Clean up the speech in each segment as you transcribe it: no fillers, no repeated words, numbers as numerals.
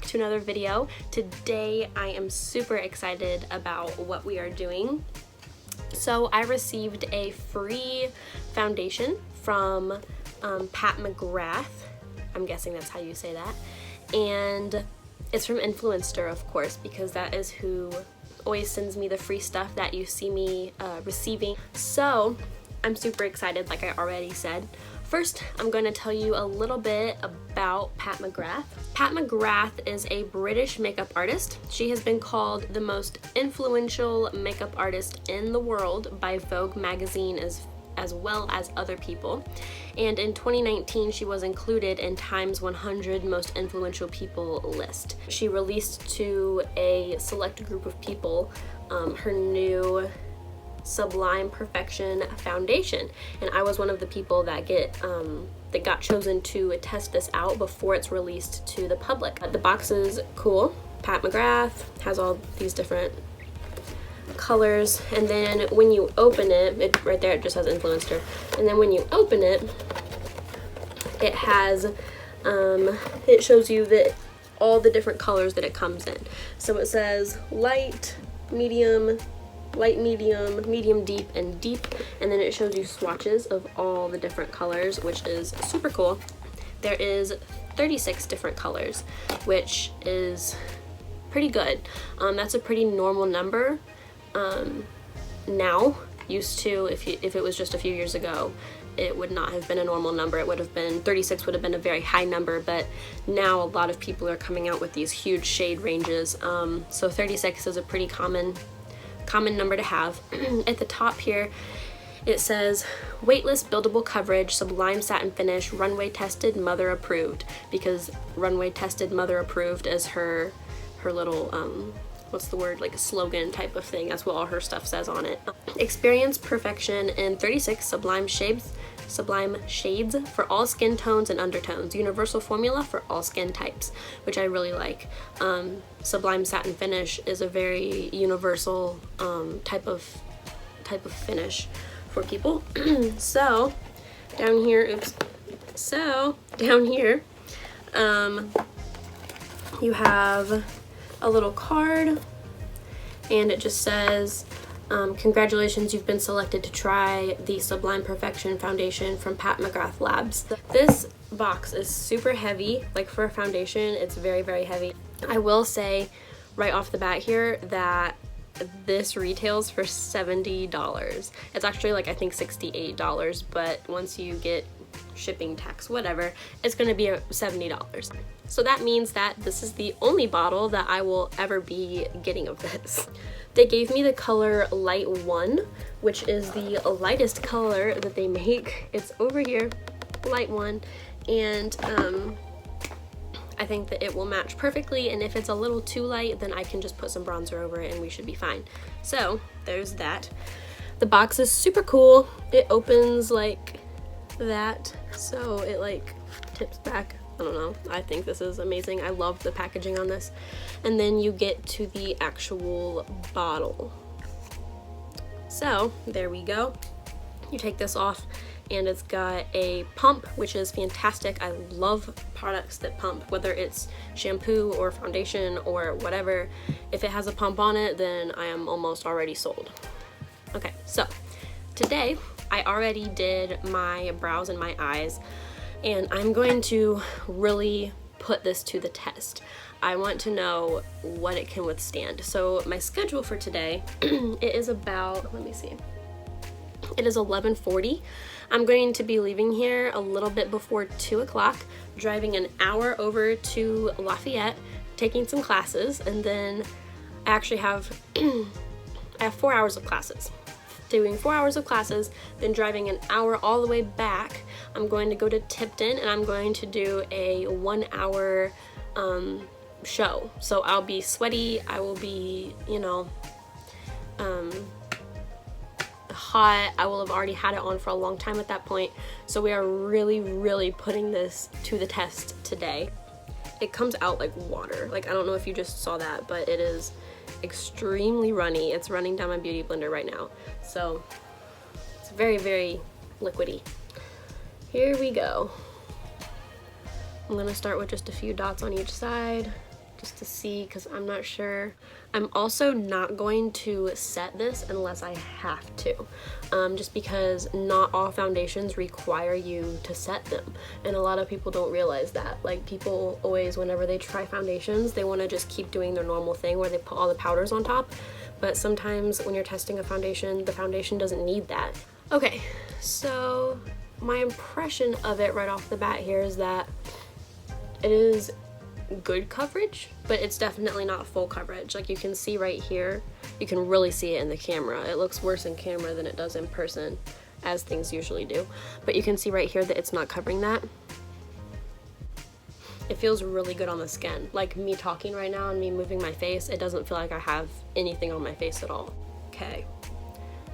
to another video. Today I am super excited about what we are doing. So I received a free foundation from Pat McGrath. I'm guessing that's how you say that. And it's from Influenster, of course, because that is who always sends me the free stuff that you see me receiving. So I'm super excited, like I already said. First, I'm going to tell you a little bit about Pat McGrath. Pat McGrath is a British makeup artist. She has been called the most influential makeup artist in the world by Vogue magazine as well as other people. And in 2019, she was included in Time's 100 Most Influential People list. She released to a select group of people her new Sublime Perfection foundation, and I was one of the people that got chosen to test this out before it's released to the public. The box is cool. Pat McGrath has all these different colors, and then when you open it, right there it just has Influencer, and then when you open it, it has it shows you that all the different colors that it comes in. So it says light, medium, light, medium deep, and deep, and then it shows you swatches of all the different colors, which is super cool. There is 36 different colors, which is pretty good. That's a pretty normal number now. Used to, if it was just a few years ago, it would not have been a normal number. It would have been 36 would have been a very high number, but now a lot of people are coming out with these huge shade ranges. So 36 is a pretty common number to have. At the top here it says weightless buildable coverage, sublime satin finish, runway tested, mother approved, because runway tested, mother approved is her little what's the word, like a slogan type of thing. That's what all her stuff says on it. Experience perfection in 36 sublime shades for all skin tones and undertones. Universal formula for all skin types, which I really like. Sublime satin finish is a very universal type of finish for people. So down here, you have a little card, and it just says, congratulations, you've been selected to try the Sublime Perfection Foundation from Pat McGrath Labs. This box is super heavy. Like, for a foundation, it's very, very heavy. I will say right off the bat here that this retails for $70. It's actually like, I think $68, but once you get shipping, tax, whatever, it's gonna be $70. So that means that this is the only bottle that I will ever be getting of this. They gave me the color Light 1, which is the lightest color that they make. It's over here, Light 1, and I think that it will match perfectly, and if it's a little too light, then I can just put some bronzer over it and we should be fine. So there's that. The box is super cool. It opens like that, so it like tips back. I don't know, I think this is amazing. I love the packaging on this. And then you get to the actual bottle. So there we go. You take this off, and it's got a pump, which is fantastic. I love products that pump, whether it's shampoo or foundation or whatever. If it has a pump on it, then I am almost already sold. Okay, so today I already did my brows and my eyes, and I'm going to really put this to the test. I want to know what it can withstand. So my schedule for today, it is about, let me see, it is 11:40. I'm going to be leaving here a little bit before 2 o'clock, driving an hour over to Lafayette, taking some classes, and then I actually have, I have 4 hours of classes. Doing 4 hours of classes, then driving an hour all the way back. I'm going to go to Tipton, and I'm going to do a 1 hour show. So I'll be sweaty, I will be, you know, hot. I will have already had it on for a long time at that point. So we are really, really putting this to the test today. It comes out like water. Like, I don't know if you just saw that, but it is extremely runny. It's running down my beauty blender right now. So it's very, very liquidy. Here we go. I'm gonna start with just a few dots on each side. just to see, because I'm not sure. I'm also not going to set this unless I have to, just because not all foundations require you to set them, and a lot of people don't realize that. Like, people always, whenever they try foundations, they want to just keep doing their normal thing where they put all the powders on top, but sometimes when you're testing a foundation, the foundation doesn't need that. Okay, so my impression of it right off the bat here is that it is good coverage, but it's definitely not full coverage. Like, you can see right here, you can really see it in the camera. It looks worse in camera than it does in person, as things usually do, but you can see right here that it's not covering that. It feels really good on the skin. Like, me talking right now and me moving my face, it doesn't feel like I have anything on my face at all. Okay,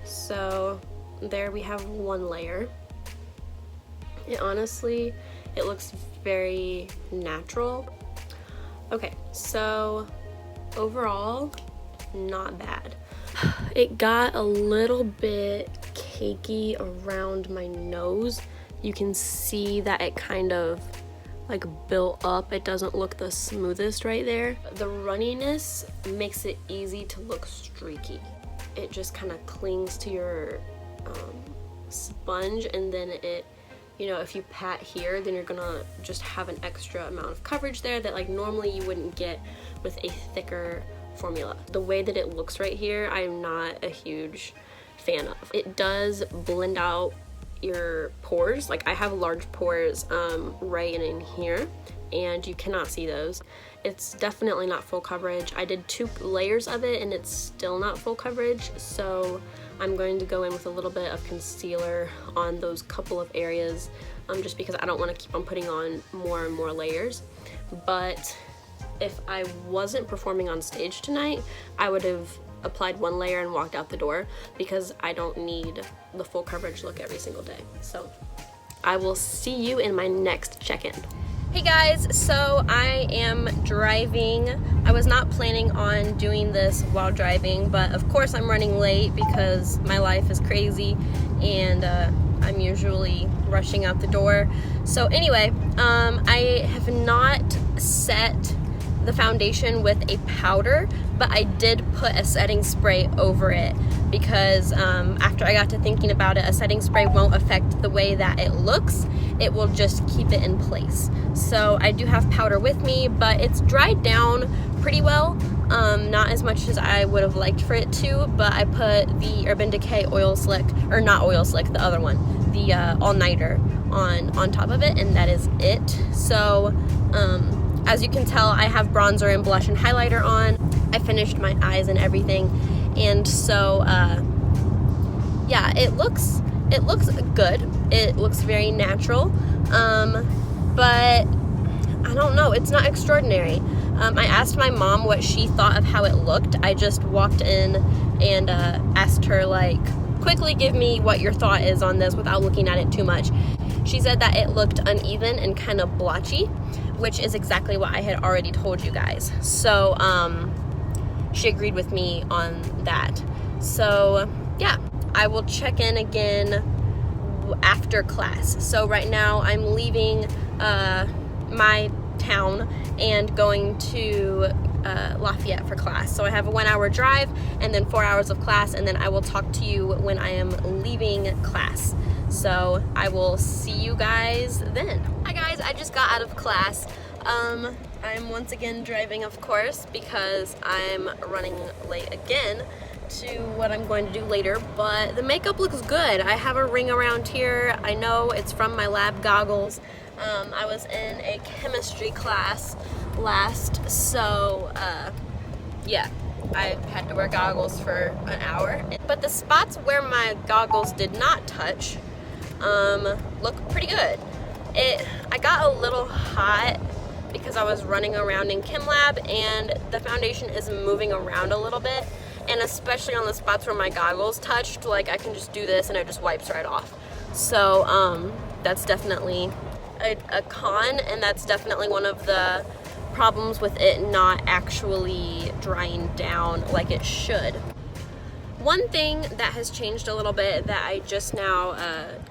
so there we have one layer. It honestly, it looks very natural. Okay, so overall, not bad. It got a little bit cakey around my nose. You can see that it kind of like built up. It doesn't look the smoothest right there. The runniness makes it easy to look streaky. It just kind of clings to your sponge, and then it, you know, if you pat here, then you're gonna just have an extra amount of coverage there that like normally you wouldn't get with a thicker formula. The way that it looks right here, I'm not a huge fan of. It does blend out your pores. Like, I have large pores right in here, and you cannot see those. It's definitely not full coverage. I did 2 layers of it and it's still not full coverage, so I'm going to go in with a little bit of concealer on those couple of areas, just because I don't want to keep on putting on more and more layers. But if I wasn't performing on stage tonight, I would have applied 1 layer and walked out the door, because I don't need the full coverage look every single day. So I will see you in my next check-in. Hey guys, so I am driving. I was not planning on doing this while driving, but of course I'm running late because my life is crazy and I'm usually rushing out the door. So anyway, I have not set the foundation with a powder, but I did put a setting spray over it because after I got to thinking about it, a setting spray won't affect the way that it looks. It will just keep it in place. So I do have powder with me, but it's dried down pretty well. Not as much as I would have liked for it to, but I put the Urban Decay Oil Slick, or not Oil Slick, the other one, the All-Nighter on top of it, and that is it. So as you can tell, I have bronzer and blush and highlighter on. I finished my eyes and everything, and so yeah, it looks good. It looks very natural, but I don't know, it's not extraordinary. I asked my mom what she thought of how it looked. I just walked in and asked her, like, quickly give me what your thought is on this without looking at it too much. She said that it looked uneven and kind of blotchy, which is exactly what I had already told you guys. So she agreed with me on that. So yeah, I will check in again after class. So right now I'm leaving my town and going to Lafayette for class. So I have a 1-hour drive and then 4 hours of class, and then I will talk to you when I am leaving class. So I will see you guys then. Hi guys, I just got out of class. I'm once again driving, of course, because I'm running late again to what I'm going to do later, but the makeup looks good. I have a ring around here. I know it's from my lab goggles. I was in a chemistry class last, so yeah, I had to wear goggles for an hour. But the spots where my goggles did not touch look pretty good. I got a little hot because I was running around in chem lab and the foundation is moving around a little bit, and especially on the spots where my goggles touched, like, I can just do this and it just wipes right off. So that's definitely a con, and that's definitely one of the problems with it not actually drying down like it should. One thing that has changed a little bit that I just now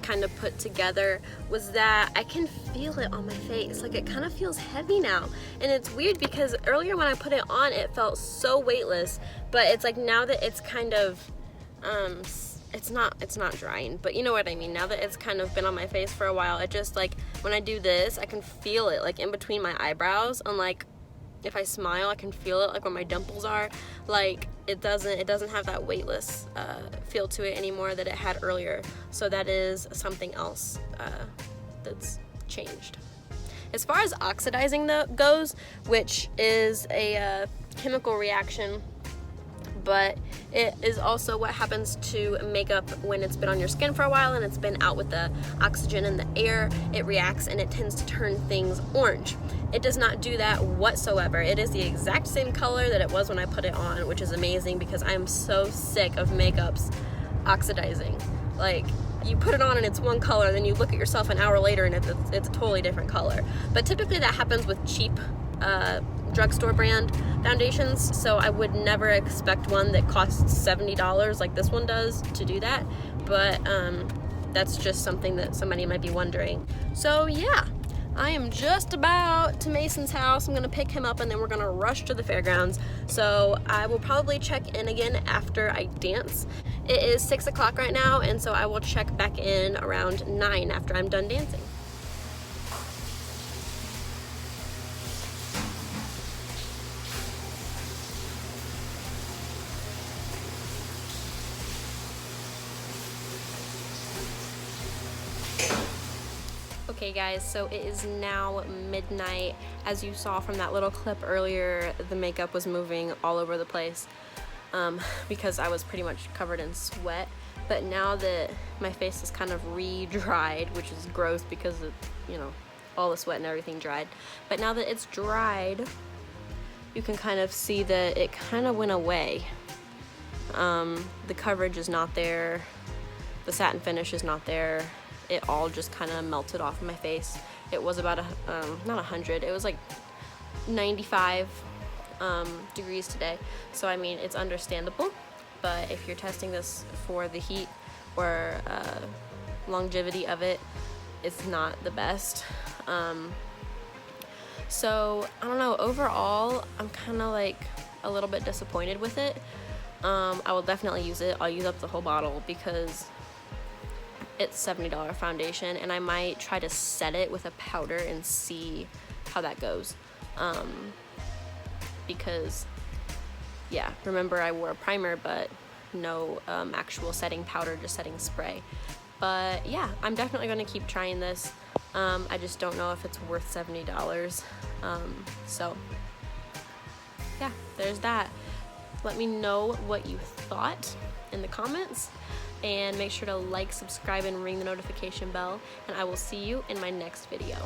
kind of put together was that I can feel it on my face. Like, it kind of feels heavy now. And it's weird because earlier when I put it on, it felt so weightless. But it's like now that it's kind of, it's not drying, but you know what I mean. Now that it's kind of been on my face for a while, it just, like, when I do this, I can feel it, like, in between my eyebrows. And, like, if I smile, I can feel it, like, where my dimples are. Like, it doesn't have that weightless feel to it anymore that it had earlier. So that is something else that's changed. As far as oxidizing goes, which is a chemical reaction, but it is also what happens to makeup when it's been on your skin for a while and it's been out with the oxygen in the air. It reacts and it tends to turn things orange. It does not do that whatsoever. It is the exact same color that it was when I put it on, which is amazing because I'm so sick of makeups oxidizing. Like, you put it on and it's one color, then you look at yourself an hour later and it's a totally different color. But typically that happens with cheap drugstore brand foundations, so I would never expect one that costs $70 like this one does to do that. But that's just something that somebody might be wondering. So yeah, I am just about to Mason's house. I'm gonna pick him up and then we're gonna rush to the fairgrounds. So I will probably check in again after I dance. It is 6 o'clock right now, and so I will check back in around 9 after I'm done dancing. Okay guys, so it is now midnight. As you saw from that little clip earlier, the makeup was moving all over the place because I was pretty much covered in sweat. But now that my face is kind of re-dried, which is gross because it, you know, all the sweat and everything dried. But now that it's dried, you can kind of see that it kind of went away. The coverage is not there. The satin finish is not there. It all just kind of melted off of my face. It was about not 100, it was like 95 degrees today. So I mean, it's understandable, but if you're testing this for the heat or longevity of it, it's not the best. So I don't know, overall I'm kind of like a little bit disappointed with it. I will definitely use it. I'll use up the whole bottle because it's $70 foundation, and I might try to set it with a powder and see how that goes. Because yeah, remember I wore a primer but no actual setting powder, just setting spray. But yeah, I'm definitely going to keep trying this. I just don't know if it's worth $70. So yeah, there's that. Let me know what you thought in the comments, and make sure to like, subscribe, and ring the notification bell, and I will see you in my next video.